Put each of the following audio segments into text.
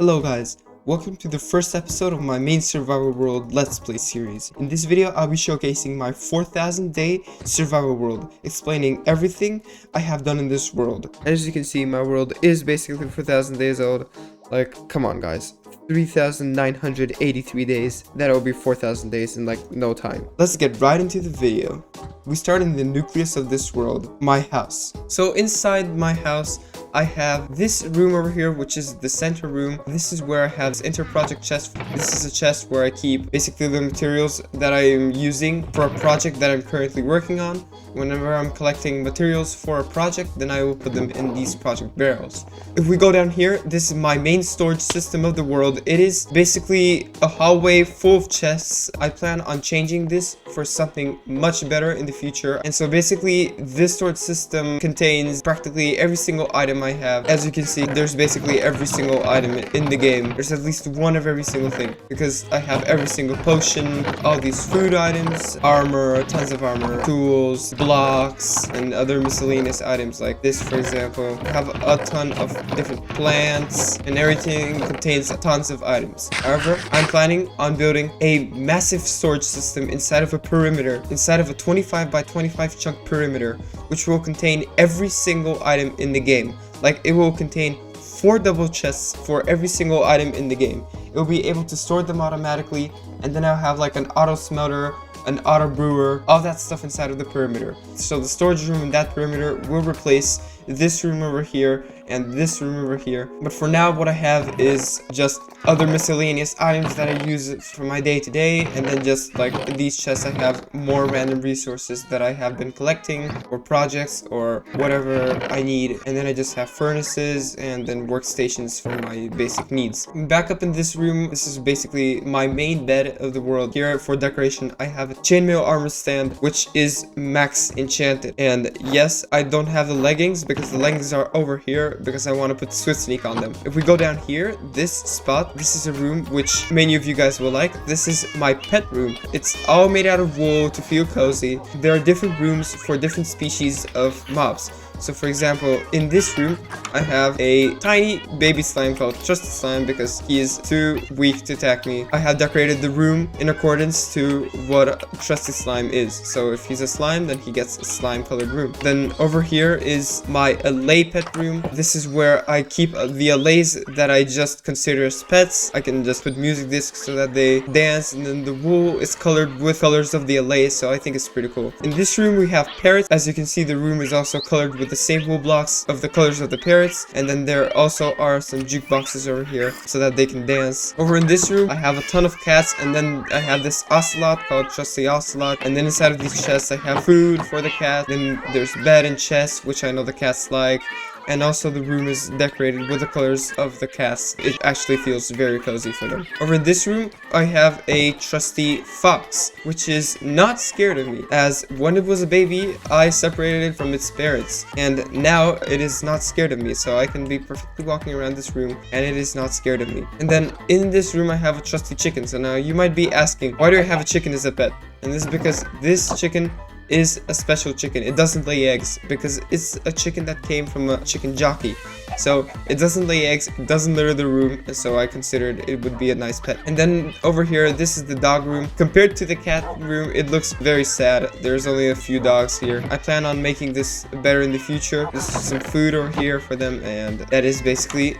Hello guys, welcome to the first episode of my main survival world let's play series. In this video I'll be showcasing my 4,000 day survival world, explaining everything I have done in this world. As you can see, my world is basically 4,000 days old. Like, come on guys, 3,983 days, that'll be 4,000 days in like no time. Let's get right into the video. We start in the nucleus of this world, my house. So inside my house I have this room over here, which is the center room. This is where I have this inter-project chest. This is a chest where I keep basically the materials that I am using for a project that I'm currently working on. Whenever I'm collecting materials for a project, then I will put them in these project barrels. If we go down here, this is my main storage system of the world. It is basically a hallway full of chests. I plan on changing this for something much better in the future. And so basically this storage system contains practically every single item I have. As you can see, there's basically every single item in the game. There's at least one of every single thing, because I have every single potion, all these food items, armor, tons of armor, tools, blocks, and other miscellaneous items like this, for example. I have a ton of different plants, and everything contains tons of items. However, I'm planning on building a massive storage system inside of a perimeter, inside of a 25 by 25 chunk perimeter, which will contain every single item in the game. Like, it will contain 4 double chests for every single item in the game. It will be able to store them automatically, and then I'll have like an auto smelter, an auto brewer, all that stuff inside of the perimeter. So the storage room in that perimeter will replace this room over here and this room over here. But for now, what I have is just other miscellaneous items that I use for my day-to-day, and then just like these chests I have more random resources that I have been collecting or projects or whatever I need, and then I just have furnaces and then workstations for my basic needs. Back up in this room, this is basically my main bed of the world. Here for decoration I have a chainmail armor stand, which is max enchanted. And yes, I don't have the leggings because the leggings are over here, because I want to put Swift Sneak on them. If we go down here, this spot, this is a room which many of you guys will like. This is my pet room. It's all made out of wool to feel cozy. There are different rooms for different species of mobs. So for example, in this room, I have a tiny baby slime called Trusted Slime because he is too weak to attack me. I have decorated the room in accordance to what Trusted Slime is. So if he's a slime, then he gets a slime colored room. Then over here is my allay pet room. This is where I keep the allays that I just consider as pets. I can just put music discs so that they dance, and then the wool is colored with colors of the allays, so I think it's pretty cool. In this room we have parrots. As you can see, the room is also colored with the same wool blocks of the colors of the parrots, and then there also are some jukeboxes over here so that they can dance. Over in this room I have a ton of cats, and then I have this ocelot called Trusty Ocelot, and then inside of these chests I have food for the cat. Then there's bed and chest, which I know the cats like. And also the room is decorated with the colors of the cats. It actually feels very cozy for them. Over in this room, I have a trusty fox, which is not scared of me, as when it was a baby, I separated it from its parents, and now it is not scared of me, so I can be perfectly walking around this room, and it is not scared of me. And then in this room, I have a trusty chicken. So now you might be asking, why do I have a chicken as a pet? And this is because this chicken is a special chicken. It doesn't lay eggs because it's a chicken that came from a chicken jockey. So it doesn't lay eggs, it doesn't litter the room, so I considered it would be a nice pet. And then over here, this is the dog room. Compared to the cat room, it looks very sad. There's only a few dogs here. I plan on making this better in the future. There's some food over here for them, and that is basically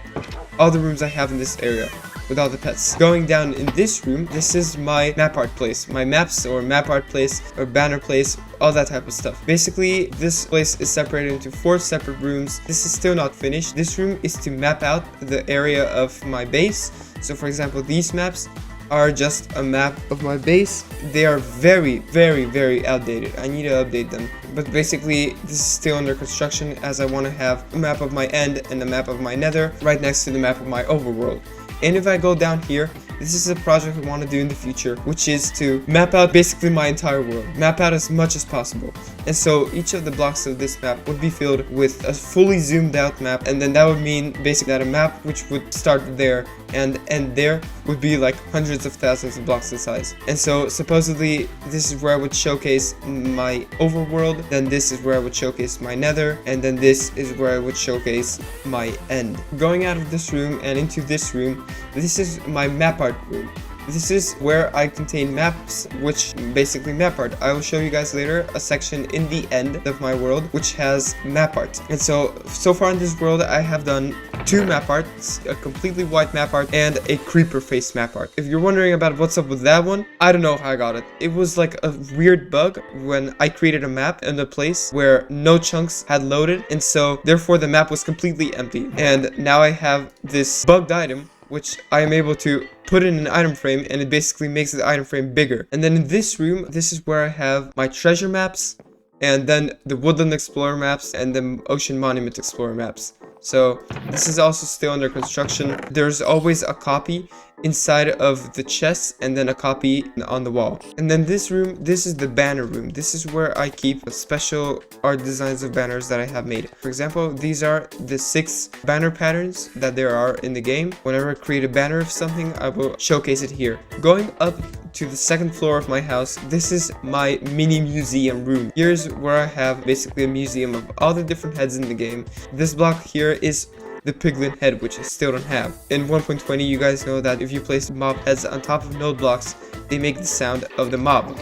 all the rooms I have in this area with all the pets. Going down in this room, this is my map art place. My maps or map art place or banner place, all that type of stuff. Basically, this place is separated into 4 separate rooms. This is still not finished. This room is to map out the area of my base. So for example, these maps are just a map of my base. They are very, very, very outdated. I need to update them. But basically, this is still under construction, as I want to have a map of my end and a map of my nether right next to the map of my overworld. And if I go down here, This is a project I want to do in the future, which is to map out basically my entire world, map out as much as possible. And so each of the blocks of this map would be filled with a fully zoomed out map, and then that would mean basically that a map which would start there and end there would be like hundreds of thousands of blocks in size. And so supposedly this is where I would showcase my overworld, then this is where I would showcase my nether, and then this is where I would showcase my end. Going out of this room and into this room, this is my map art room. This is where I contain maps, which basically map art. I will show you guys later a section in the end of my world which has map art. And so far in this world I have done 2 map arts, a completely white map art and a creeper face map art. If you're wondering about what's up with that one, I don't know how I got it. It was like a weird bug when I created a map in a place where no chunks had loaded, and so therefore the map was completely empty. And now I have this bugged item which I am able to put in an item frame, and it basically makes the item frame bigger. And then in this room, this is where I have my treasure maps, and then the Woodland Explorer maps, and the Ocean Monument Explorer maps. So this is also still under construction. There's always a copy inside of the chest and then a copy on the wall. And then this room, this is the banner room. This is where I keep special art designs of banners that I have made. For example, these are the 6 banner patterns that there are in the game. Whenever I create a banner of something, I will showcase it here. Going up to the 2nd floor of my house, this is my mini museum room. Here's where I have basically a museum of all the different heads in the game. This block here is the piglin head, which I still don't have. In 1.20, you guys know that if you place mob heads on top of node blocks, they make the sound of the mob,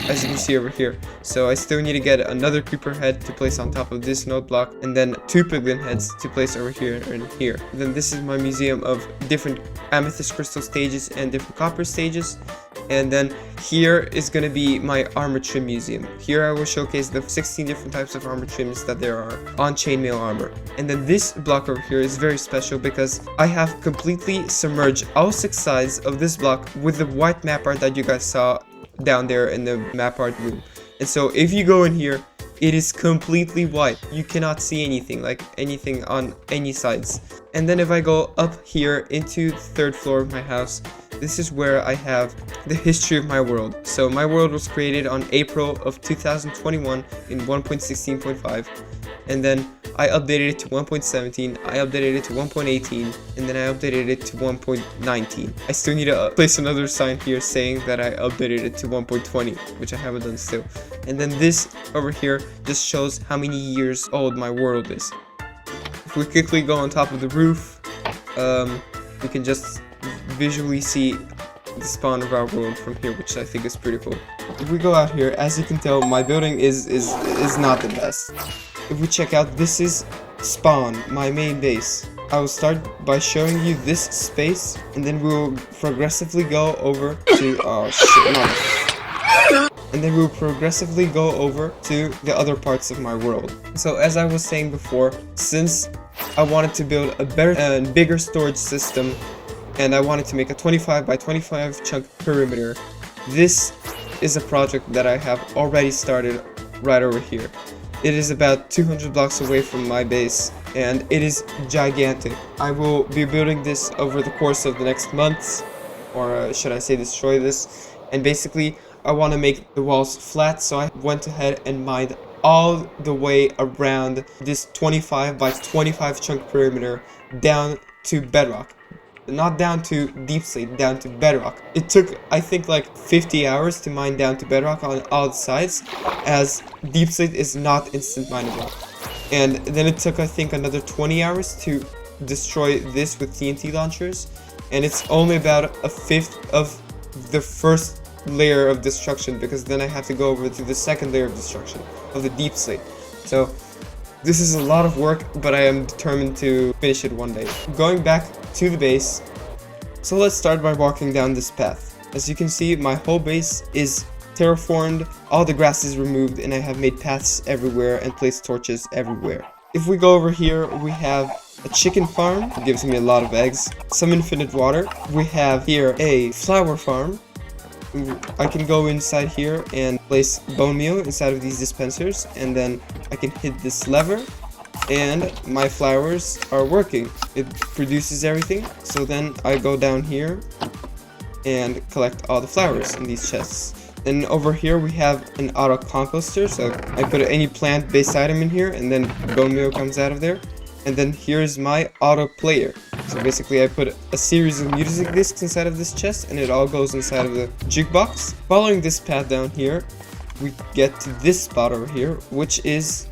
as you can see over here. So I still need to get another creeper head to place on top of this node block, and then 2 piglin heads to place over here and here. Then this is my museum of different amethyst crystal stages and different copper stages. And then here is going to be my armor trim museum. Here I will showcase the 16 different types of armor trims that there are on chainmail armor. And then this block over here is very special because I have completely submerged all 6 sides of this block with the white map art that you guys saw down there in the map art room. And so if you go in here, it is completely white. You cannot see anything, like anything on any sides. And then if I go up here into the 3rd floor of my house, this is where I have the history of my world. So my world was created on April of 2021 in 1.16.5, and then I updated it to 1.17, I updated it to 1.18, and then I updated it to 1.19. I still need to place another sign here saying that I updated it to 1.20, which I haven't done still. And then this over here just shows how many years old my world is. If we quickly go on top of the roof, we can just visually see the spawn of our world from here, which I think is pretty cool. If we go out here, as you can tell, my building is not the best. If we check out, this is spawn, my main base. I will start by showing you this space, and then we will progressively go over to and then we'll progressively go over to the other parts of my world. So as I was saying before, since I wanted to build a better and bigger storage system, and I wanted to make a 25 by 25 chunk perimeter, this is a project that I have already started right over here. It is about 200 blocks away from my base, and it is gigantic. I will be building this over the course of the next months, or should I say destroy this, and basically I want to make the walls flat, so I went ahead and mined all the way around this 25 by 25 chunk perimeter down to bedrock. Not down to deep slate, down to bedrock. It took, I think, like 50 hours to mine down to bedrock on all sides, as deep slate is not instant mineable. And then it took, I think, another 20 hours to destroy this with TNT launchers, and it's only about a fifth of the first layer of destruction, because then I have to go over to the second layer of destruction of the deep slate. So this is a lot of work, but I am determined to finish it one day. Going back to the base, so let's start by walking down this path. As you can see, my whole base is terraformed, all the grass is removed, and I have made paths everywhere and placed torches everywhere. If we go over here, we have a chicken farm, it gives me a lot of eggs, some infinite water. We have here a flower farm. I can go inside here and place bone meal inside of these dispensers, and then I can hit this lever and my flowers are working. It produces everything. So then I go down here and collect all the flowers in these chests. Then over here we have an auto composter, so I put any plant-based item in here, and then bone meal comes out of there. And then here's my auto player. So basically I put a series of music discs inside of this chest, and it all goes inside of the jukebox. Following this path down here, we get to this spot over here, which is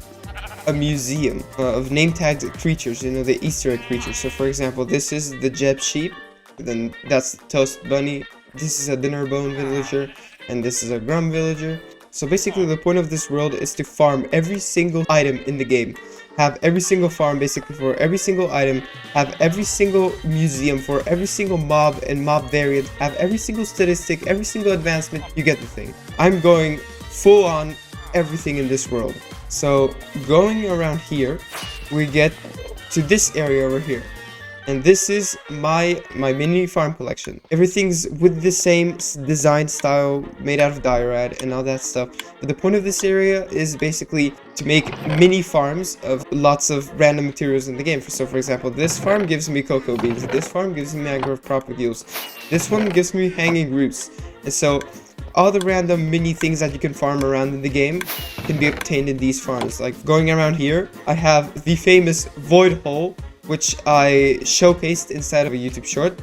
a museum of name-tagged creatures, you know, the Easter egg creatures. So for example, this is the Jeb sheep, then that's the Toast bunny, this is a Dinnerbone villager, and this is a Grum villager. So basically the point of this world is to farm every single item in the game. Have every single farm basically for every single item, have every single museum for every single mob and mob variant, have every single statistic, every single advancement, you get the thing. I'm going full on everything in this world. So going around here, we get to this area over here. And this is my mini farm collection. Everything's with the same design style, made out of diorite and all that stuff. But the point of this area is basically to make mini farms of lots of random materials in the game. So for example, this farm gives me cocoa beans. This farm gives me mangrove propagules. This one gives me hanging roots. And so all the random mini things that you can farm around in the game can be obtained in these farms. Like going around here, I have the famous void hole, which I showcased inside of a YouTube short.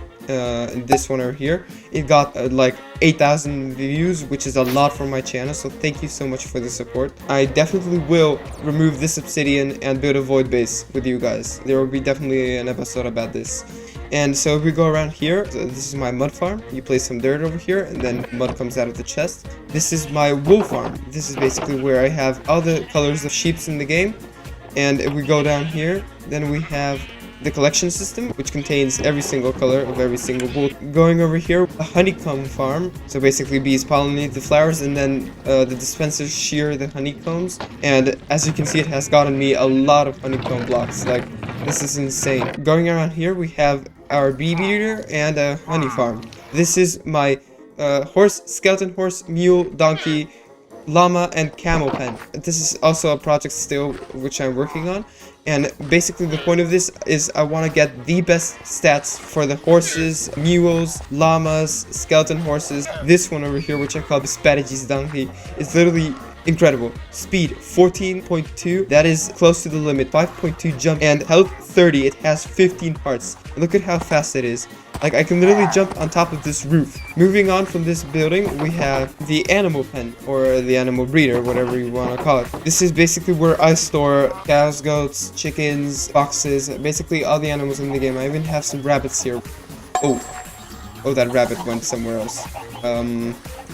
This one over here, it got like 8,000 views, which is a lot for my channel, so thank you so much for the support. I definitely will remove this obsidian and build a void base with you guys. There will be definitely an episode about this. And so if we go around here, so this is my mud farm. You place some dirt over here and then mud comes out of the chest. This is my wool farm. This is basically where I have all the colors of sheeps in the game. And if we go down here, then we have the collection system, which contains every single color of every single wool. Going over here, a honeycomb farm. So basically bees pollinate the flowers, and then the dispensers shear the honeycombs. And as you can see, it has gotten me a lot of honeycomb blocks. Like, this is insane. Going around here, we have our bee breeder and a honey farm. This is my horse, skeleton horse, mule, donkey, llama and camel pen. This is also a project still which I'm working on, and basically the point of this is I want to get the best stats for the horses, mules, llamas, skeleton horses. This one over here, which I call the Spadage's donkey, is literally incredible. Speed 14.2, that is close to the limit. 5.2 jump and health 30. It has 15 hearts. Look at how fast it is. Like, I can literally jump on top of this roof. Moving on from this building, we have the animal pen, or the animal breeder, whatever you want to call it. This is basically where I store cows, goats, chickens, foxes, basically all the animals in the game. I even have some rabbits here. Oh, that rabbit went somewhere else.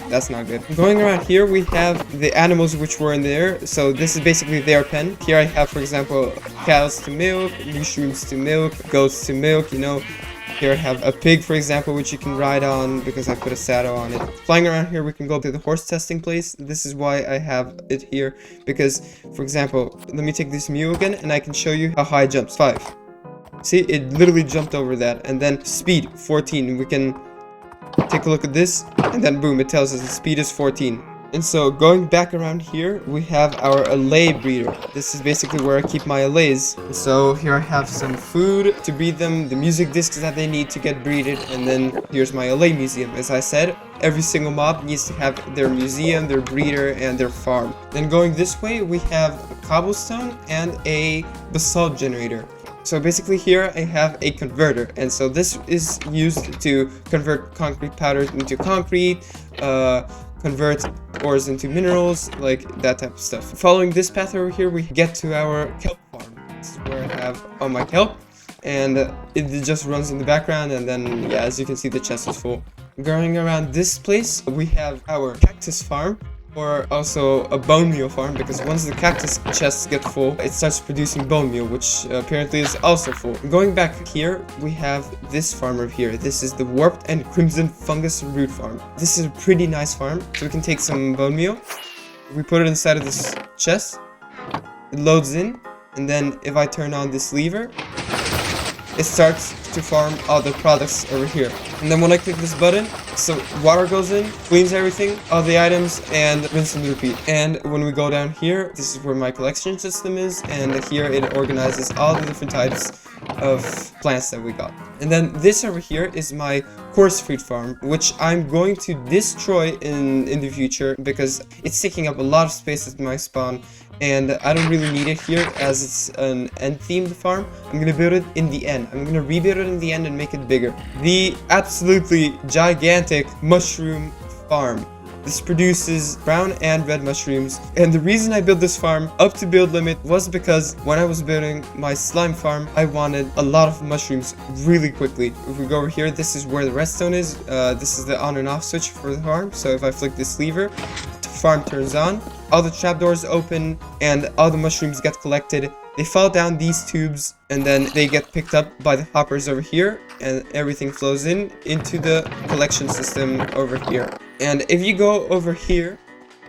That's not good. Going around here, we have the animals which were in there. So this is basically their pen. Here I have, for example, cows to milk, mushrooms to milk, goats to milk, you know. Here I have a pig, for example, which you can ride on because I put a saddle on it. Flying around here, we can go to the horse testing place. This is why I have it here, because, for example, let me take this mule again, and I can show you how high it jumps. 5. See, it literally jumped over that. And then speed, 14. We can take a look at this, and then boom, it tells us the speed is 14. And so going back around here, we have our allay breeder. This is basically where I keep my allays. So here I have some food to breed them, the music discs that they need to get breeded, and then here's my allay museum. As I said, every single mob needs to have their museum, their breeder, and their farm. Then going this way, we have a cobblestone and a basalt generator. So basically here I have a converter, and so this is used to convert concrete powder into concrete, convert ores into minerals, like that type of stuff. Following this path over here, we get to our kelp farm. This is where I have all my kelp, and it just runs in the background, and then, yeah, as you can see, the chest is full. Going around this place, we have our cactus farm, or also a bone meal farm, because once the cactus chests get full, it starts producing bone meal, which apparently is also full. Going back here, we have this farm over here. This is the warped and crimson fungus root farm. This is a pretty nice farm. So we can take some bone meal, we put it inside of this chest, it loads in, and then if I turn on this lever, it starts to farm all the products over here. And then when I click this button, so water goes in, cleans everything, all the items, and rinse and repeat. And when we go down here, this is where my collection system is, and here it organizes all the different types of plants that we got. And then this over here is my coarse fruit farm, which I'm going to destroy in the future because it's taking up a lot of space at my spawn, and I don't really need it here as it's an end-themed farm. I'm gonna build it in the end. I'm gonna rebuild it in the end and make it bigger. The absolutely gigantic mushroom farm. This produces brown and red mushrooms, and the reason I built this farm up to build limit was because when I was building my slime farm, I wanted a lot of mushrooms really quickly. If we go over here, this is where the redstone is. This is the on and off switch for the farm. So if I flick this lever, the farm turns on, all the trapdoors open, and all the mushrooms get collected. They fall down these tubes, and then they get picked up by the hoppers over here, and everything flows into the collection system over here. And if you go over here,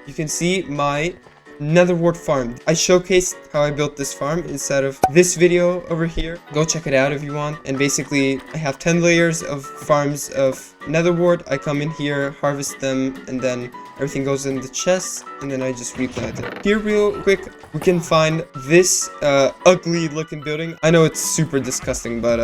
you can see my Nether wart farm. I showcased how I built this farm inside of this video over here. Go check it out if you want. And basically, I have 10 layers of farms of Nether wart. I come in here, harvest them, and then everything goes in the chests, and then I just replant it. Here real quick, we can find this ugly looking building. I know it's super disgusting, but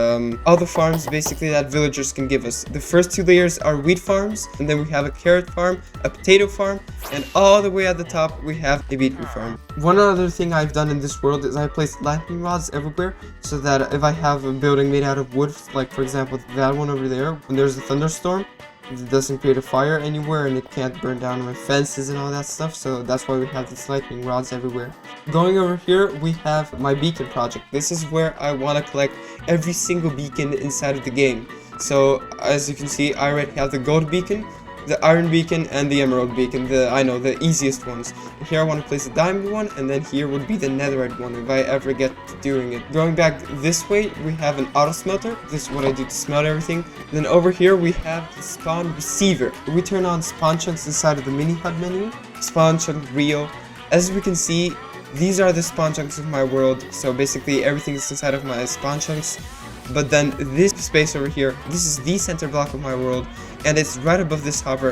all the farms basically that villagers can give us. The first 2 layers are wheat farms, and then we have a carrot farm, a potato farm, and all the way at the top we have a beetroot farm. One other thing I've done in this world is I placed lightning rods everywhere, so that if I have a building made out of wood, like for example that one over there, when there's a thunderstorm, it doesn't create a fire anywhere and it can't burn down my fences and all that stuff, so that's why we have these lightning rods everywhere. Going over here, we have my beacon project. This is where I want to collect every single beacon inside of the game. So as you can see, I already have the gold beacon, the iron beacon, and the emerald beacon, the easiest ones. And here I want to place a diamond one, and then here would be the netherite one if I ever get to doing it. Going back this way, we have an auto smelter. This is what I do to smelt everything. Then over here we have the spawn receiver. We turn on spawn chunks inside of the mini HUD menu. Spawn chunk Rio. As we can see, these are the spawn chunks of my world. So basically everything is inside of my spawn chunks. But then this space over here, this is the center block of my world, and it's right above this hopper,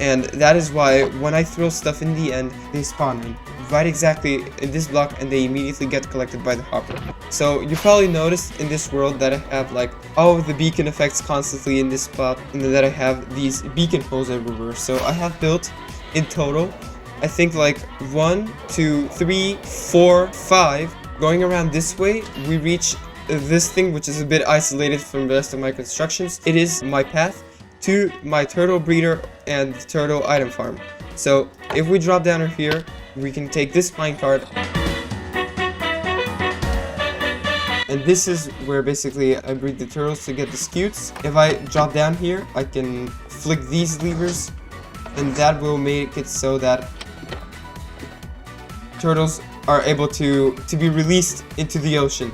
and that is why when I throw stuff in the end, they spawn in right exactly in this block, and they immediately get collected by the hopper. So you probably noticed in this world that I have like all of the beacon effects constantly in this spot, and then that I have these beacon holes everywhere. So I have built in total, I think like 1, 2, 3, 4, 5. Going around this way, we reach this thing, which is a bit isolated from the rest of my constructions. It is my path to my turtle breeder and turtle item farm. So if we drop down here, we can take this minecart, and this is where basically I breed the turtles to get the scutes. If I drop down here, I can flick these levers, and that will make it so that turtles are able to be released into the ocean.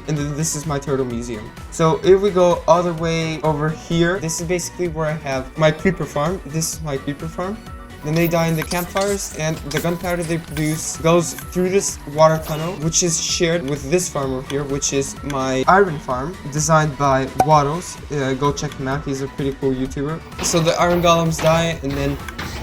And then this is my turtle museum. So if we go all the way over here, this is basically where I have my creeper farm. This is my creeper farm. Then they die in the campfires, and the gunpowder they produce goes through this water tunnel, which is shared with this farm over here, which is my iron farm, designed by Waddles. Go check him out, he's a pretty cool YouTuber. So the iron golems die, and then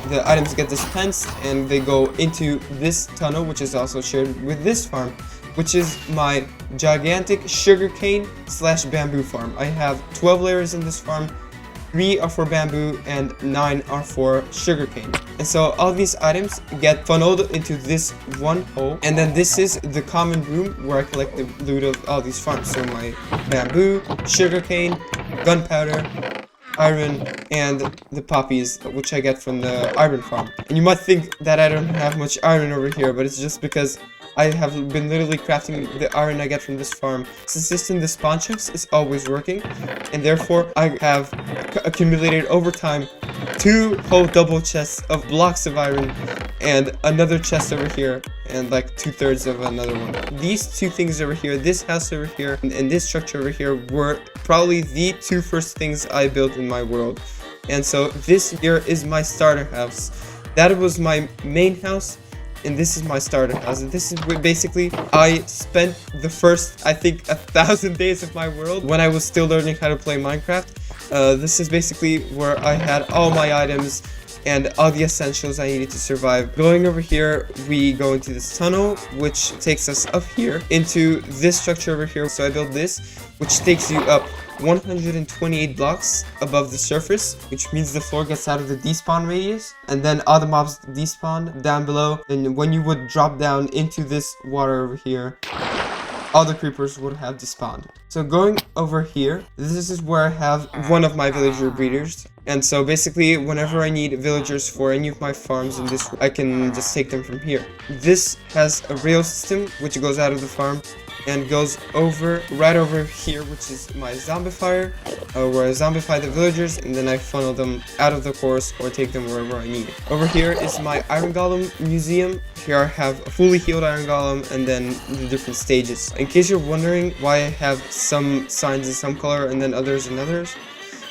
the items get dispensed, and they go into this tunnel, which is also shared with this farm, which is my gigantic sugarcane / bamboo farm. I have 12 layers in this farm. 3 are for bamboo and 9 are for sugarcane. And so all these items get funneled into this one hole, and then this is the common room where I collect the loot of all these farms. So my bamboo, sugarcane, gunpowder, iron, and the poppies, which I get from the iron farm. And you might think that I don't have much iron over here, but it's just because I have been literally crafting the iron I get from this farm. Since this in the spawn chunks is always working, and therefore I have accumulated over time 2 whole double chests of blocks of iron, and another chest over here, and like 2/3 of another one. These 2 things over here, this house over here, and this structure over here were probably the 2 first things I built in my world. And so this here is my starter house. That was my main house, and this is my starter house. And this is where basically I spent the first, I think, 1,000 days of my world when I was still learning how to play Minecraft. This is basically where I had all my items, and all the essentials I needed to survive. Going over here, we go into this tunnel, which takes us up here into this structure over here. So I built this, which takes you up 128 blocks above the surface, which means the floor gets out of the despawn radius, and then all the mobs despawn down below. And when you would drop down into this water over here, all the creepers would have despawned. So going over here, this is where I have one of my villager breeders. And so basically, whenever I need villagers for any of my farms in this, I can just take them from here. This has a rail system, which goes out of the farm and goes over, right over here, which is my zombifier, where I zombify the villagers, and then I funnel them out of the course or take them wherever I need. Over here is my Iron Golem museum. Here I have a fully healed Iron Golem, and then the different stages. In case you're wondering why I have some signs in some color and then others in others,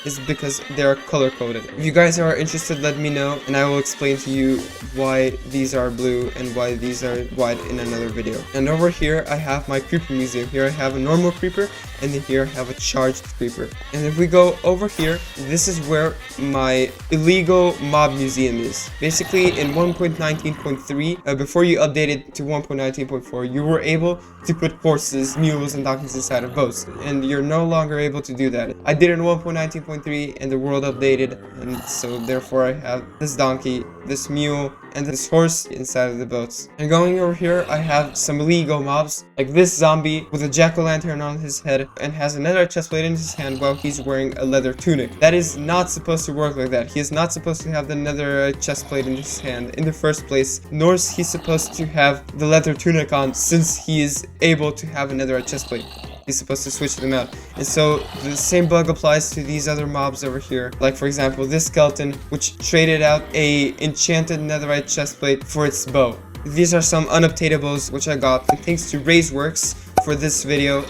is because they are color coded. If you guys are interested, let me know, and I will explain to you why these are blue and why these are white in another video. And over here I have my creeper museum. Here I have a normal creeper, and then here I have a charged creeper. And if we go over here, this is where my illegal mob museum is. Basically, in 1.19.3, before you updated to 1.19.4, you were able to put horses, mules, and donkeys inside of boats, and you're no longer able to do that. I did it in 1.19.3 and the world updated, and so therefore I have this donkey, this mule, and this horse inside of the boats. And going over here, I have some illegal mobs, like this zombie with a jack-o'-lantern on his head and has another chestplate in his hand while he's wearing a leather tunic. That is not supposed to work like that. He is not supposed to have the nether chestplate in his hand in the first place, nor is he supposed to have the leather tunic on, since he is able to have another chestplate. He's supposed to switch them out. And so the same bug applies to these other mobs over here. Like for example, this skeleton, which traded out a enchanted netherite chestplate for its bow. These are some unobtainables which I got. And thanks to Raiseworks for this video,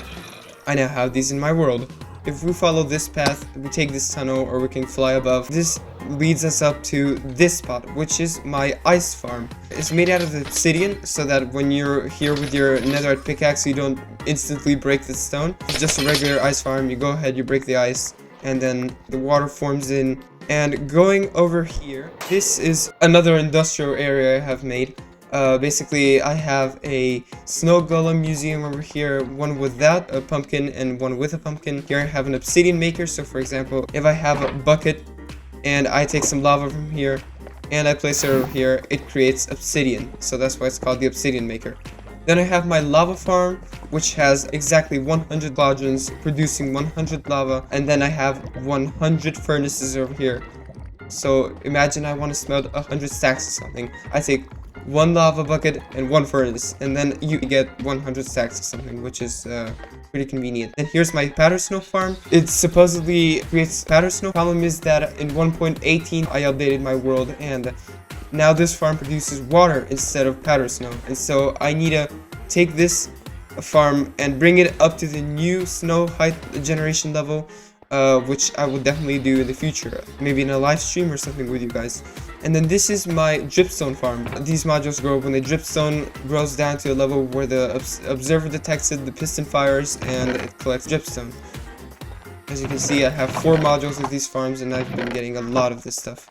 I now have these in my world. If we follow this path, we take this tunnel, or we can fly above. This leads us up to this spot, which is my ice farm. It's made out of obsidian, so that when you're here with your netherite pickaxe, you don't instantly break the stone. It's just a regular ice farm. You go ahead, you break the ice, and then the water forms in. And going over here, this is another industrial area I have made. Basically, I have a snow golem museum over here, one without a pumpkin and one with a pumpkin. Here I have an obsidian maker, so for example, if I have a bucket and I take some lava from here and I place it over here, it creates obsidian, so that's why it's called the obsidian maker. Then I have my lava farm, which has exactly 100 cauldrons producing 100 lava, and then I have 100 furnaces over here. So imagine I want to smelt 100 stacks of something. I take one lava bucket and one furnace, and then you get 100 stacks of something, which is pretty convenient. And here's my powder snow farm. It supposedly creates powder snow. Problem is that in 1.18 I updated my world, and now this farm produces water instead of powder snow. And so I need to take this farm and bring it up to the new snow height generation level, which I will definitely do in the future, maybe in a live stream or something with you guys. And then this is my dripstone farm. These modules grow when the dripstone grows down to a level where the observer detects it, the piston fires, and it collects dripstone. As you can see, I have 4 modules of these farms, and I've been getting a lot of this stuff.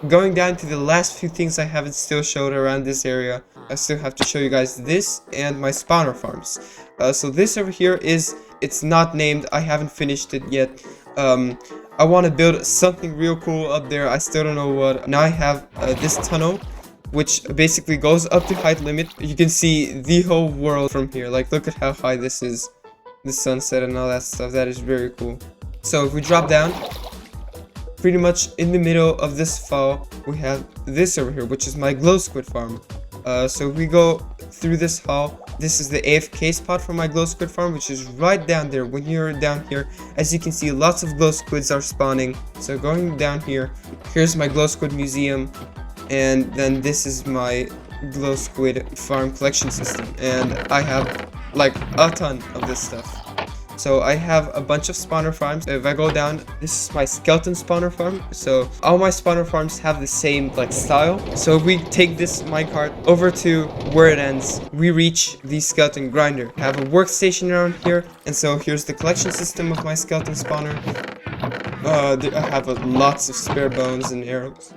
Going down to the last few things I haven't still showed around this area, I still have to show you guys this and my spawner farms. So this over here it's not named, I haven't finished it yet. I want to build something real cool up there, I still don't know what. Now I have this tunnel, which basically goes up to height limit. You can see the whole world from here, like look at how high this is. The sunset and all that stuff, that is very cool. So if we drop down, pretty much in the middle of this fall, we have this over here, which is my glow squid farm. So we go through this hall. This is the AFK spot for my glow squid farm, which is right down there. When you're down here, as you can see, lots of glow squids are spawning. So going down here, here's my glow squid museum, and then this is my glow squid farm collection system, and I have like a ton of this stuff. So I have a bunch of spawner farms. If I go down, this is my skeleton spawner farm. So all my spawner farms have the same like style. So if we take this minecart over to where it ends, we reach the skeleton grinder. I have a workstation around here, and so here's the collection system of my skeleton spawner. I have lots of spare bones and arrows.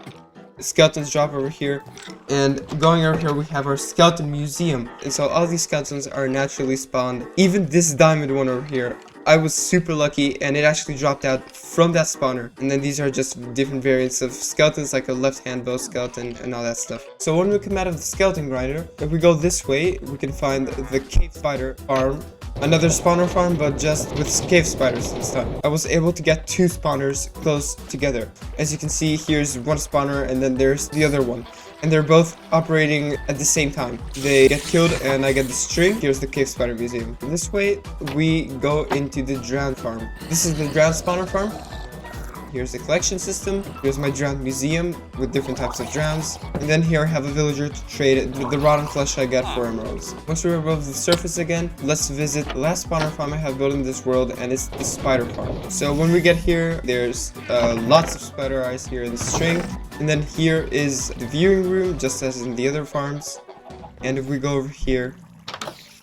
skeletons drop over here. And going over here, we have our skeleton museum. And so all these skeletons are naturally spawned. Even this diamond one over here, I was super lucky and it actually dropped out from that spawner. And then these are just different variants of skeletons, like a left-hand bow skeleton and all that stuff. So when we come out of the skeleton grinder, if we go this way, we can find the cave spider farm. Another spawner farm, but just with cave spiders this time. I was able to get 2 spawners close together. As you can see, here's one spawner and then there's the other one. And they're both operating at the same time. They get killed and I get the string. Here's the cave spider museum. This way, we go into the drowned farm. This is the drowned spawner farm. Here's the collection system. Here's my drowned museum with different types of drowns. And then here I have a villager to trade the rotten flesh I got for emeralds. Once we're above the surface again, let's visit the last spawner farm I have built in this world, and it's the spider farm. So when we get here, there's lots of spider eyes here in the string. And then here is the viewing room, just as in the other farms. And if we go over here,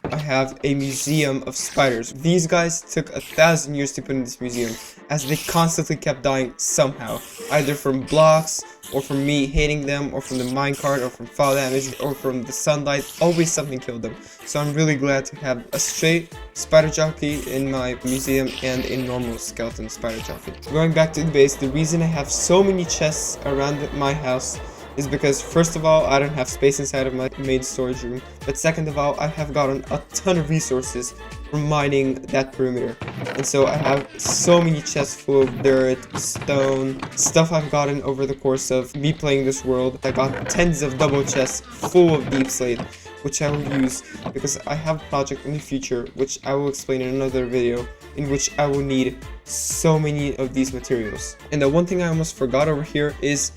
I have a museum of spiders. These guys took 1,000 years to put in this museum, as they constantly kept dying somehow, either from blocks, or from me hating them, or from the minecart, or from fall damage, or from the sunlight. Always something killed them. So I'm really glad to have a straight spider jockey in my museum and a normal skeleton spider jockey. Going back to the base, the reason I have so many chests around my house is because, first of all, I don't have space inside of my main storage room, but second of all, I have gotten a ton of resources from mining that perimeter. And so I have so many chests full of dirt, stone, stuff I've gotten over the course of me playing this world. I got tens of double chests full of deep slate, which I will use because I have a project in the future, which I will explain in another video, in which I will need so many of these materials. And the one thing I almost forgot over here is,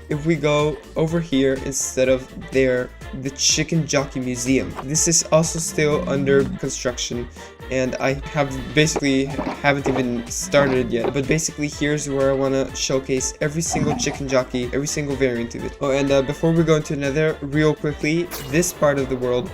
if we go over here instead of there, the chicken jockey museum. This is also still under construction, and I haven't even started yet. But basically, here's where I want to showcase every single chicken jockey, every single variant of it. Oh, and before we go into Nether, real quickly, this part of the world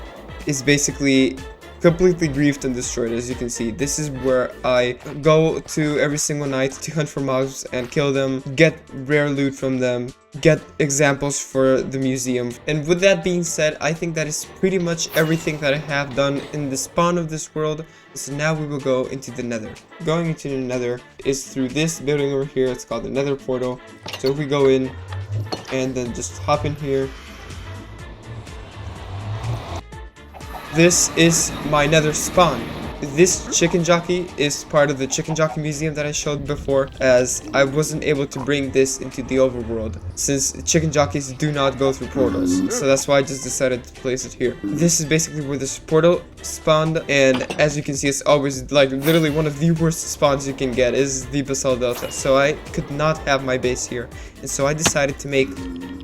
is basically completely griefed and destroyed. As you can see, this is where I go to every single night to hunt for mobs and kill them, get rare loot from them, get examples for the museum. And with that being said, I think that is pretty much everything that I have done in the spawn of this world. So now we will go into the Nether. Going into the Nether is through this building over here. It's called the Nether portal. So if we go in and then just hop in here, this is my Nether spawn. This chicken jockey is part of the chicken jockey museum that I showed before, as I wasn't able to bring this into the overworld since chicken jockeys do not go through portals. So that's why I just decided to place it here. This is basically where this portal spawned, and as you can see, it's always like literally one of the worst spawns you can get is the basalt delta. So I could not have my base here, and so I decided to make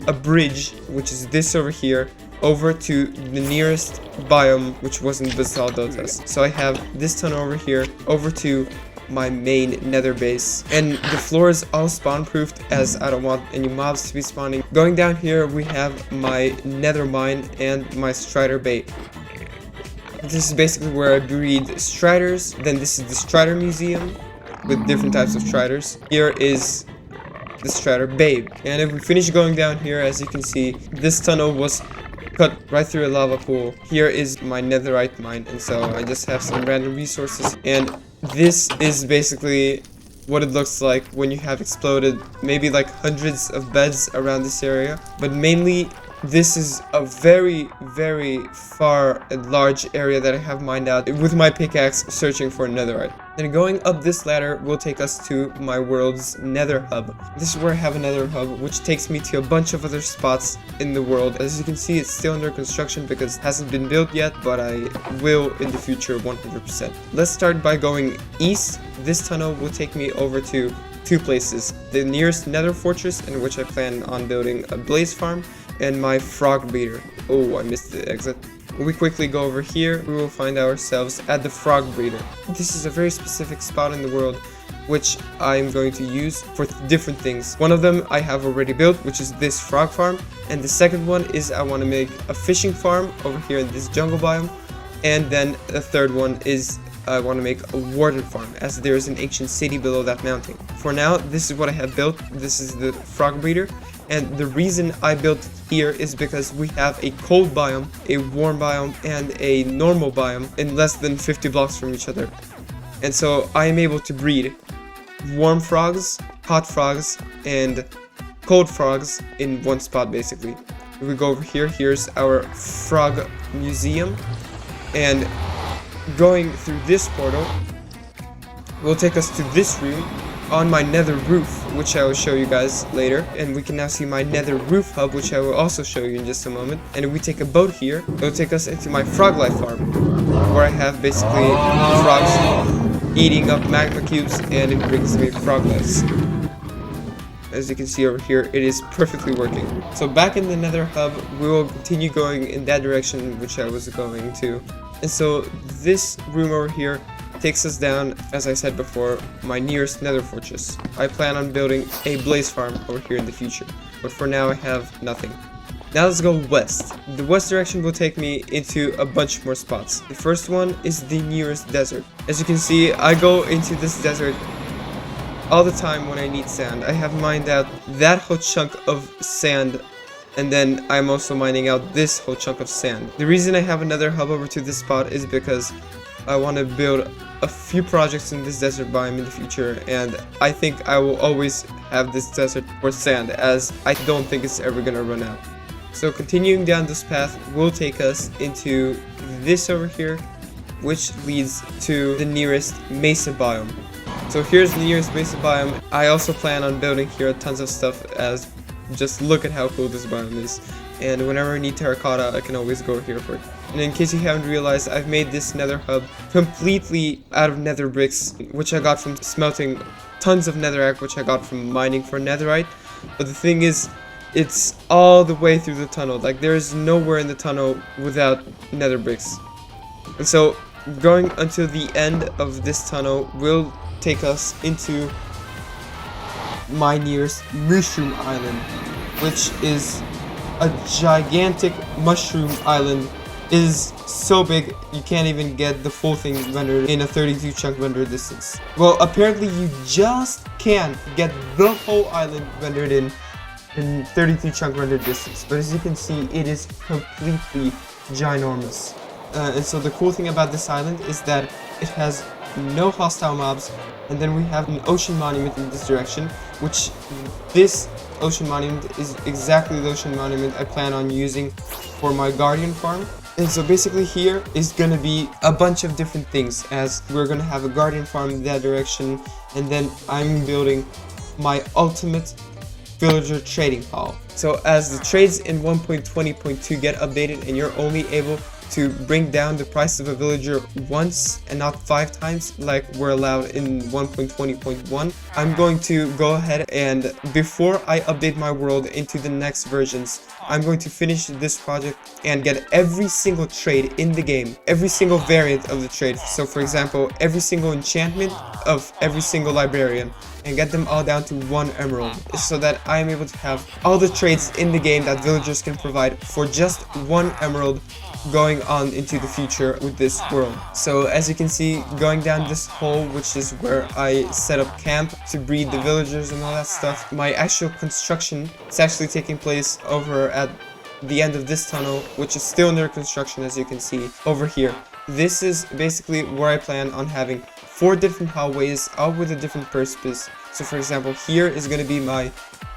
a bridge, which is this over here, over to the nearest biome, which wasn't basalt deltas. So I have this tunnel over here over to my main Nether base, and the floor is all spawn proofed, as I don't want any mobs to be spawning. Going down here, we have my Nether mine and my strider bait. This is basically where I breed striders. Then this is the strider museum with different types of striders. Here is the strider babe. And if we finish going down here, as you can see, this tunnel was cut right through a lava pool. Here is my netherite mine, and so I just have some random resources, and this is basically what it looks like when you have exploded maybe like hundreds of beds around this area. But mainly this is a very far and large area that I have mined out with my pickaxe searching for netherite. Then going up this ladder will take us to my world's Nether Hub. This is where I have a Nether Hub, which takes me to a bunch of other spots in the world. As you can see, it's still under construction because it hasn't been built yet, but I will in the future 100%. Let's start by going east. This tunnel will take me over to 2 places. The nearest Nether fortress, in which I plan on building a blaze farm, and my frog breeder. Oh, I missed the exit. When we quickly go over here, we will find ourselves at the frog breeder. This is a very specific spot in the world which I'm going to use for different things. One of them I have already built, which is this frog farm, and the second one is I want to make a fishing farm over here in this jungle biome, and then the third one is I want to make a warden farm, as there is an ancient city below that mountain. For now, this is what I have built. This is the frog breeder, and the reason I built it here is because we have a cold biome, a warm biome, and a normal biome in less than 50 blocks from each other. And so I am able to breed warm frogs, hot frogs, and cold frogs in one spot basically. If we go over here, here's our frog museum, and going through this portal will take us to this room on my nether roof, which I will show you guys later. And we can now see my nether roof hub, which I will also show you in just a moment. And if we take a boat here, it will take us into my frog life farm, where I have basically frogs eating up magma cubes, and it brings me frog lives. As you can see over here, it is perfectly working. So back in the nether hub, we will continue going in that direction which I was going to. And so this room over here takes us down, as I said before, my nearest nether fortress. I plan on building a blaze farm over here in the future, but for now I have nothing. Now let's go west. The west direction will take me into a bunch more spots. The first one is the nearest desert. As you can see, I go into this desert all the time when I need sand. I have mined out that whole chunk of sand, and then I'm also mining out this whole chunk of sand. The reason I have another hub over to this spot is because I want to build a few projects in this desert biome in the future, and I think I will always have this desert for sand, as I don't think it's ever gonna run out. So continuing down this path will take us into this over here, which leads to the nearest mesa biome. So here's the nearest mesa biome. I also plan on building here tons of stuff, as just look at how cool this biome is. And whenever I need terracotta, I can always go here for it. And in case you haven't realized, I've made this nether hub completely out of nether bricks, which I got from smelting tons of netherrack, which I got from mining for netherite. But the thing is, it's all the way through the tunnel. Like, there is nowhere in the tunnel without nether bricks. And so going until the end of this tunnel will take us into my nearest mushroom island, which is a gigantic mushroom island. It is so big you can't even get the full thing rendered in a 32 chunk render distance. Well, apparently you just can't get the whole island rendered in 32 chunk render distance, but as you can see, it is completely ginormous. And so the cool thing about this island is that it has no hostile mobs, and then we have an ocean monument in this direction, which this ocean monument is exactly the ocean monument I plan on using for my guardian farm. And so basically here is gonna be a bunch of different things, as we're gonna have a guardian farm in that direction, and then I'm building my ultimate villager trading hall. So as the trades in 1.20.2 get updated and you're only able to bring down the price of a villager once and not 5 times like we're allowed in 1.20.1, I'm going to go ahead and, before I update my world into the next versions, I'm going to finish this project and get every single trade in the game, every single variant of the trade. So for example, every single enchantment of every single librarian, and get them all down to 1 emerald, so that I am able to have all the trades in the game that villagers can provide for just 1 emerald going on into the future with this world. So as you can see, going down this hole, which is where I set up camp to breed the villagers and all that stuff, my actual construction is actually taking place over at the end of this tunnel, which is still under construction, as you can see over here. This is basically where I plan on having 4 different hallways, all with a different purpose. So for example, here is going to be my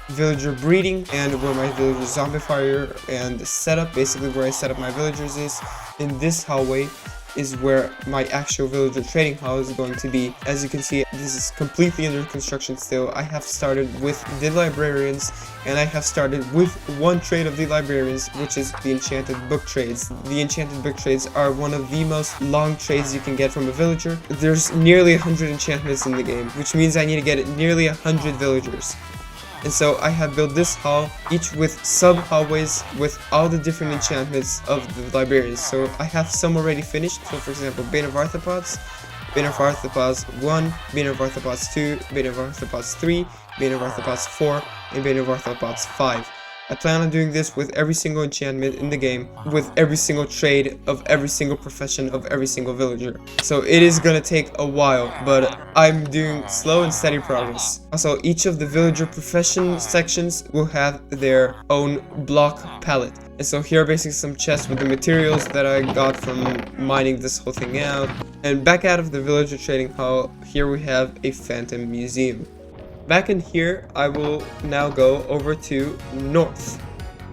villager breeding, and where my villager zombifier and setup, basically where I set up my villagers is. In this hallway is where my actual villager trading hall is going to be. As you can see, this is completely under construction still. I have started with the librarians, and I have started with 1 trade of the librarians, which is the enchanted book trades. The enchanted book trades are one of the most long trades you can get from a villager. There's nearly 100 enchantments in the game, which means I need to get nearly 100 villagers. And so I have built this hall, each with sub-hallways with all the different enchantments of the librarians. So I have some already finished. So for example, Bane of Arthropods, Bane of Arthropods 1, Bane of Arthropods 2, Bane of Arthropods 3, Bane of Arthropods 4, and Bane of Arthropods 5. I plan on doing this with every single enchantment in the game, with every single trade of every single profession of every single villager. So it is gonna take a while, but I'm doing slow and steady progress. Also, each of the villager profession sections will have their own block palette. And so here are basically some chests with the materials that I got from mining this whole thing out. And back out of the villager trading hall, here we have a phantom museum. Back in here, I will now go over to north.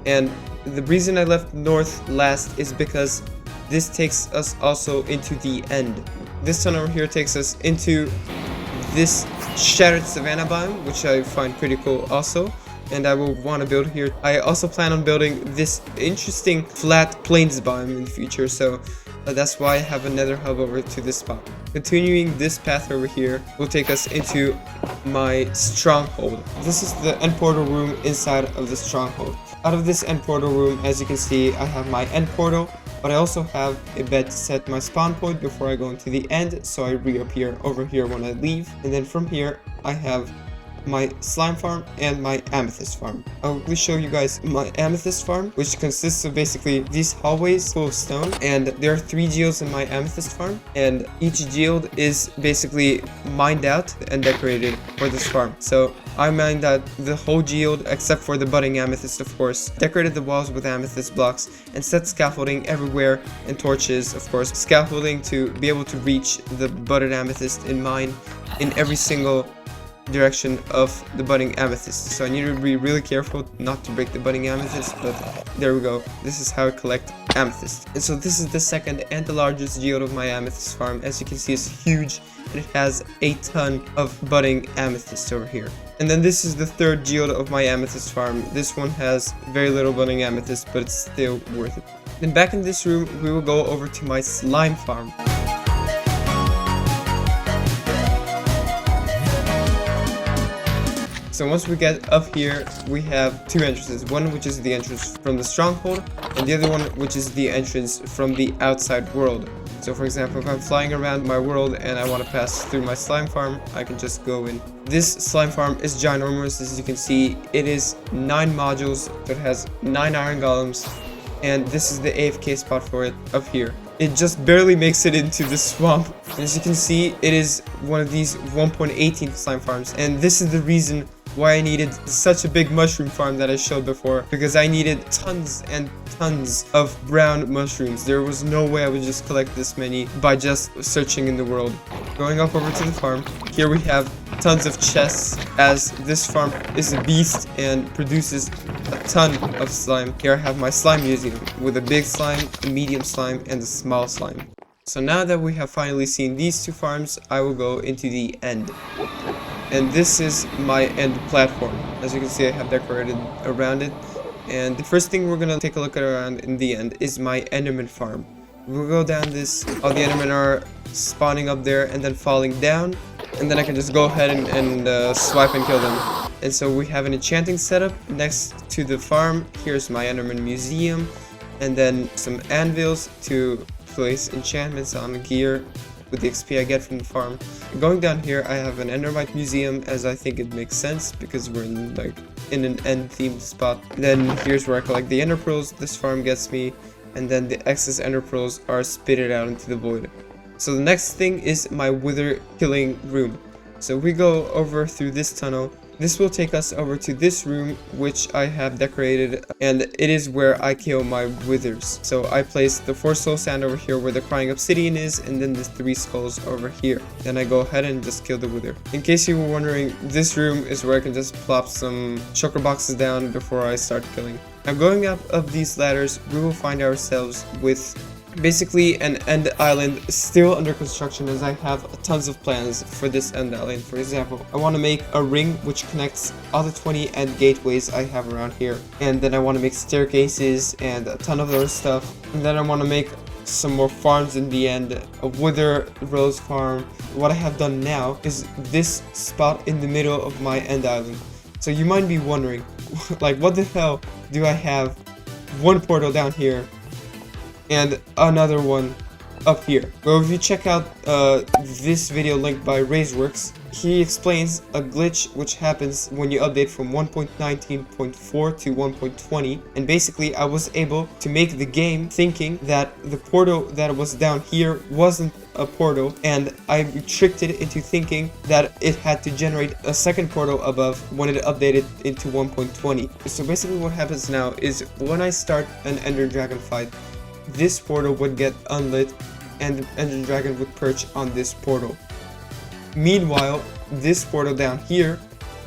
And the reason I left north last is because this takes us also into the end. This tunnel over here takes us into this shattered savanna biome, which I find pretty cool also. And I will want to build here. I also plan on building this interesting flat plains biome in the future, so that's why I have a nether hub over to this spot. Continuing this path over here will take us into my stronghold. This is the end portal room inside of the stronghold. Out of this end portal room, as you can see, I have my end portal, but I also have a bed to set my spawn point before I go into the end, so I reappear over here when I leave. And then from here, I have my slime farm and my amethyst farm. I'll quickly show you guys my amethyst farm, which consists of basically these hallways full of stone, and there are 3 geodes in my amethyst farm, and each geode is basically mined out and decorated for this farm. So I mined out the whole geode except for the budding amethyst, of course, decorated the walls with amethyst blocks, and set scaffolding everywhere, and torches, of course, scaffolding to be able to reach the budded amethyst in mine in every single direction of the budding amethyst. So I need to be really careful not to break the budding amethyst, but there we go. This is how I collect amethyst. And so this is the second and the largest geode of my amethyst farm. As you can see, it's huge, and it has a ton of budding amethyst over here. And then this is the third geode of my amethyst farm. This one has very little budding amethyst, but it's still worth it. Then back in this room, we will go over to my slime farm. So once we get up here, we have 2 entrances. One which is the entrance from the stronghold, and the other one which is the entrance from the outside world. So for example, if I'm flying around my world and I want to pass through my slime farm, I can just go in. This slime farm is ginormous. As you can see, it is 9 modules. It has 9 iron golems, and this is the AFK spot for it up here. It just barely makes it into the swamp. And as you can see, it is one of these 1.18 slime farms, and this is the reason why I needed such a big mushroom farm that I showed before, because I needed tons and tons of brown mushrooms. There was no way I would just collect this many by just searching in the world. Going up over to the farm, here we have tons of chests, as this farm is a beast and produces a ton of slime. Here I have my slime museum with a big slime, a medium slime, and a small slime. So now that we have finally seen these 2 farms, I will go into the end. And this is my end platform. As you can see, I have decorated around it. And the first thing we're gonna take a look at around in the end is my enderman farm. We'll go down this, all the endermen are spawning up there and then falling down. And then I can just go ahead and swipe and kill them. And so we have an enchanting setup next to the farm. Here's my enderman museum. And then some anvils to place enchantments on gear with the XP I get from the farm. Going down here, I have an endermite museum, as I think it makes sense because we're in an end themed spot. Then here's where I collect the ender pearls this farm gets me, and then the excess ender pearls are spitted out into the void. So the next thing is my wither killing room. So we go over through this tunnel. This will take us over to this room, which I have decorated, and it is where I kill my withers. So I place the 4 soul sand over here where the crying obsidian is, and then the 3 skulls over here. Then I go ahead and just kill the wither. In case you were wondering, this room is where I can just plop some shulker boxes down before I start killing. Now going up of these ladders, we will find ourselves with basically an end island still under construction, as I have tons of plans for this end island. For example, I want to make a ring which connects all the 20 end gateways I have around here, and then I want to make staircases and a ton of other stuff, and then I want to make some more farms in the end, a wither rose farm. What I have done now is this spot in the middle of my end island. So you might be wondering, like, what the hell do I have one portal down here and another one up here? Well, if you check out this video linked by Razeworks, he explains a glitch which happens when you update from 1.19.4 to 1.20, and basically I was able to make the game thinking that the portal that was down here wasn't a portal, and I tricked it into thinking that it had to generate a second portal above when it updated into 1.20. So basically what happens now is when I start an Ender Dragon fight, this portal would get unlit and the Ender Dragon would perch on this portal. Meanwhile, this portal down here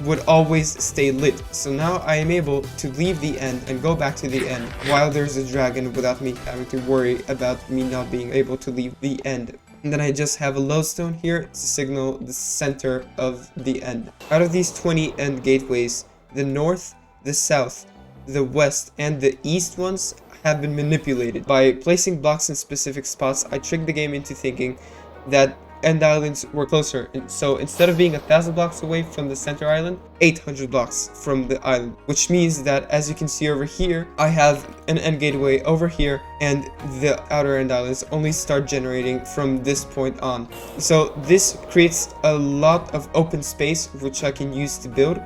would always stay lit. So now I am able to leave the end and go back to the end while there's a dragon without me having to worry about me not being able to leave the end. And then I just have a lodestone here to signal the center of the end. Out of these 20 end gateways, the north, the south, the west, and the east ones have been manipulated. By placing blocks in specific spots, I tricked the game into thinking that end islands were closer. So instead of being 1,000 blocks away from the center island, 800 blocks from the island, which means that, as you can see over here, I have an end gateway over here, and the outer end islands only start generating from this point on. So this creates a lot of open space which I can use to build.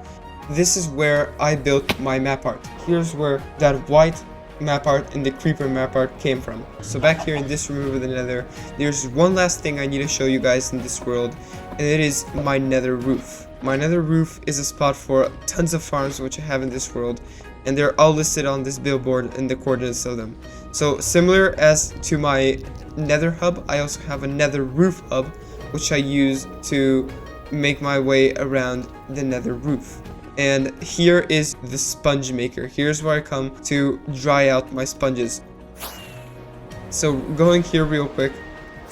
This is where I built my map art. Here's where that white map art and the creeper map art came from. So back here in this room over the nether, there's one last thing I need to show you guys in this world, and it is my nether roof. My nether roof is a spot for tons of farms which I have in this world, and they're all listed on this billboard and the coordinates of them. So similar as to my nether hub, I also have a nether roof hub which I use to make my way around the nether roof. And here is the sponge maker. Here's where I come to dry out my sponges. So going here real quick,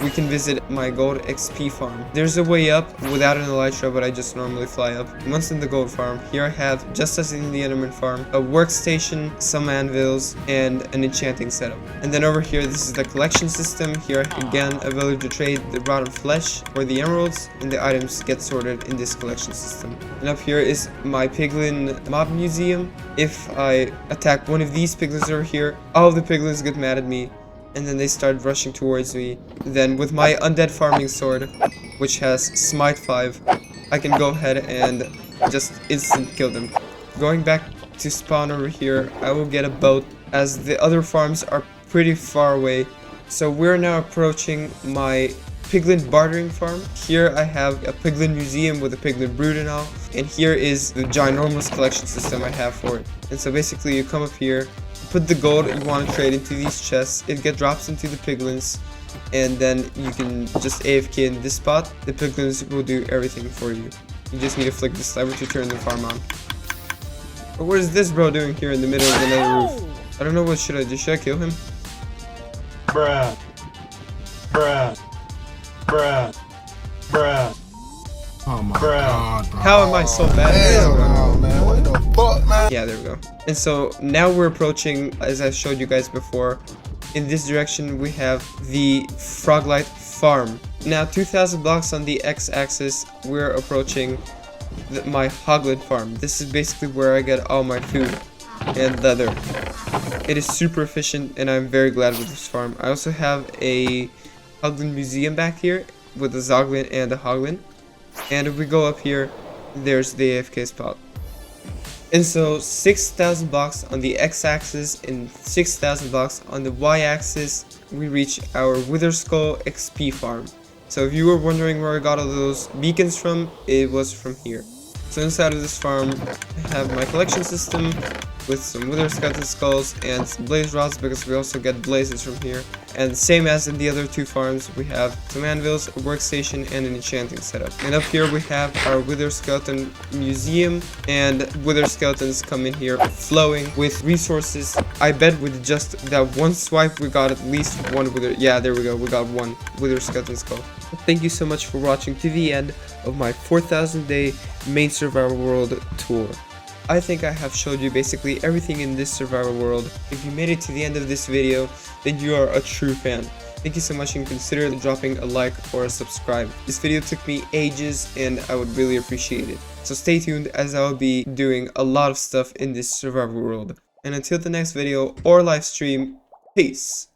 we can visit my gold XP farm. There's a way up without an elytra, but I just normally fly up. Once in the gold farm, here I have, just as in the enderman farm, a workstation, some anvils, and an enchanting setup. And then over here, this is the collection system. Here again, a villager trade, the rotten flesh, or the emeralds, and the items get sorted in this collection system. And up here is my piglin mob museum. If I attack one of these piglins over here, all of the piglins get mad at me, and then they start rushing towards me. Then with my undead farming sword, which has smite 5, I can go ahead and just instant kill them. Going back to spawn over here, I will get a boat, as the other farms are pretty far away. So we're now approaching my piglin bartering farm. Here I have a piglin museum with a piglin brood and all, and here is the ginormous collection system I have for it. And so basically you come up here, put the gold you want to trade into these chests, it drops into the piglins, and then you can just AFK in this spot. The piglins will do everything for you. You just need to flick this lever to turn the farm on. But what is this bro doing here in the middle of the nether roof? I don't know, what should I do? Should I kill him? Bruh. Bruh. Bruh. Bruh. Oh my god, bro. How am I so bad? Hell no, man. What the fuck, man? Yeah, there we go. And so now we're approaching, as I showed you guys before, in this direction we have the Froglight farm. Now 2,000 blocks on the x-axis, we're approaching my Hoglin farm. This is basically where I get all my food and leather. It is super efficient, and I'm very glad with this farm. I also have a Hoglin museum back here with a Zoglin and a Hoglin. And if we go up here, there's the AFK spot. And so 6,000 blocks on the x-axis and 6,000 blocks on the y-axis, we reach our Wither Skull XP farm. So if you were wondering where I got all those beacons from, it was from here. So inside of this farm, I have my collection system with some Wither Skeleton Skulls and some blaze rods, because we also get blazes from here. And same as in the other two farms, we have some anvils, a workstation, and an enchanting setup. And up here we have our Wither Skeleton Museum, and Wither Skeletons come in here flowing with resources. I bet with just that one swipe we got at least one Wither. Yeah, there we go, we got one Wither Skeleton Skull. Thank you so much for watching to the end of my 4,000 day main survival world tour. I think I have showed you basically everything in this survival world. If you made it to the end of this video, then you are a true fan. Thank you so much, and consider dropping a like or a subscribe. This video took me ages, and I would really appreciate it. So stay tuned, as I will be doing a lot of stuff in this survival world. And until the next video or live stream, peace.